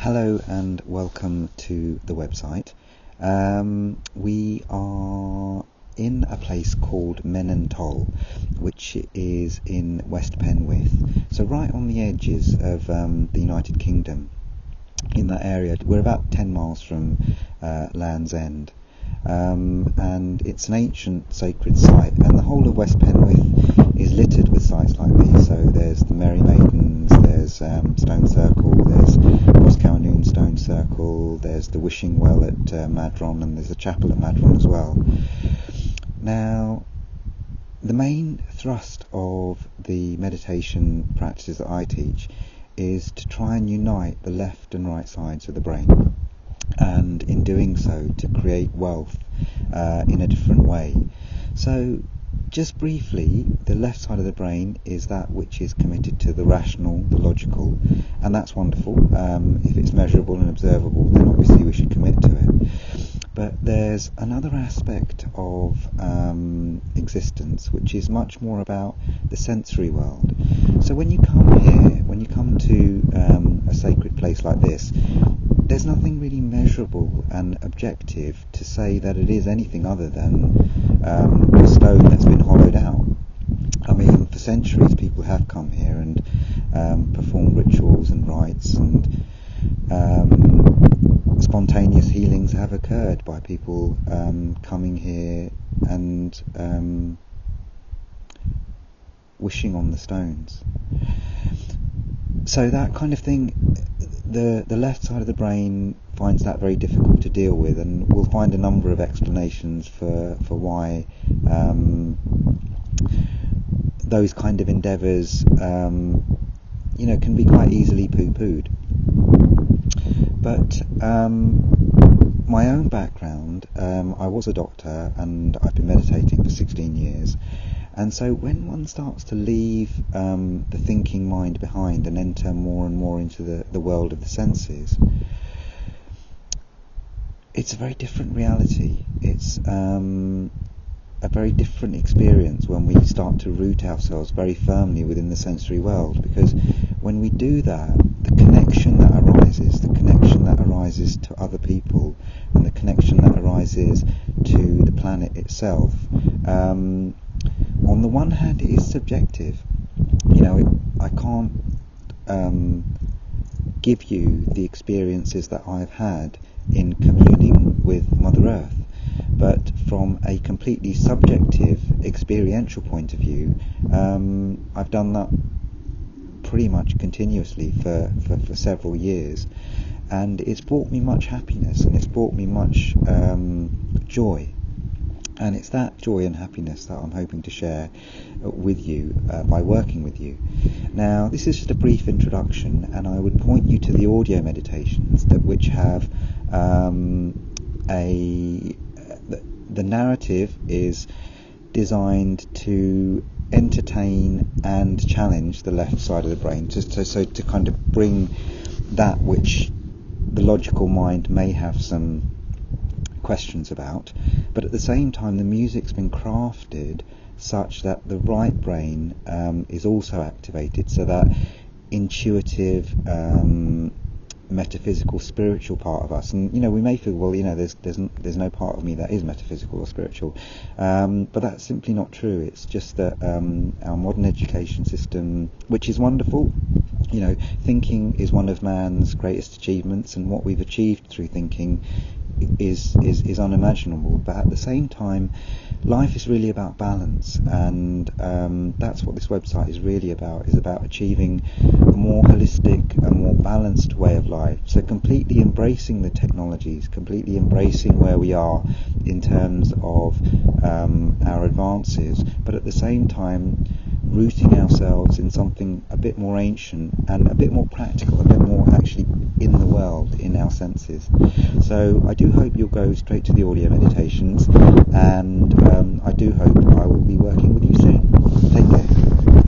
Hello and welcome to the website. We are in a place called Menontoll, which is in West Penwith, so right on the edges of the United Kingdom. In that area, we're about 10 miles from Land's End, and it's an ancient sacred site, and the whole of West Penwith is littered with sites like these. So there's the Merry Maidens, there's Stone Circle, there's Boscawen Stone Circle, there's the Wishing Well at Madron, and there's a chapel at Madron as well. Now, the main thrust of the meditation practices that I teach is to try and unite the left and right sides of the brain, and in doing so to create wealth in a different way. So just briefly, the left side of the brain is that which is committed to the rational, the logical, and that's wonderful. If it's measurable and observable, then obviously we should commit to it. But there's another aspect of existence which is much more about the sensory world. So when you come here, when you come to a sacred place like this, there's nothing really measurable and objective to say that it is anything other than a stone that's been hollowed out. I mean, for centuries people have come here and performed rituals and rites, and spontaneous healings have occurred by people coming here and wishing on the stones. So that kind of thing, the left side of the brain finds that very difficult to deal with, and we'll find a number of explanations for why those kind of endeavours can be quite easily poo-pooed. But my own background, I was a doctor and I've been meditating for 16 years. And so when one starts to leave the thinking mind behind and enter more and more into the world of the senses, it's a very different reality. It's a very different experience when we start to root ourselves very firmly within the sensory world, because when we do that, the connection that arises to other people, and the connection that arises to the planet itself, on the one hand it is subjective. I can't give you the experiences that I've had in communing with Mother Earth, but from a completely subjective experiential point of view, I've done that pretty much continuously for several years, and it's brought me much happiness, and it's brought me much joy. And it's that joy and happiness that I'm hoping to share with you by working with you. Now, this is just a brief introduction, and I would point you to the audio meditations which have the narrative is designed to entertain and challenge the left side of the brain, so to kind of bring that which the logical mind may have some questions about, but at the same time the music's been crafted such that the right brain is also activated, so that intuitive, metaphysical, spiritual part of us, and we may feel, well, there's no part of me that is metaphysical or spiritual, but that's simply not true. It's just that our modern education system, which is wonderful, thinking is one of man's greatest achievements, and what we've achieved through thinking is unimaginable. But at the same time, life is really about balance, and that's what this website is really about, is about achieving a more holistic, a more balanced way of life. So completely embracing the technologies, completely embracing where we are in terms of our advances, but at the same time rooting ourselves in something a bit more ancient and a bit more practical, a bit more actually in the world, in our senses. So I do hope you'll go straight to the audio meditations, and I do hope I will be working with you soon. Take care.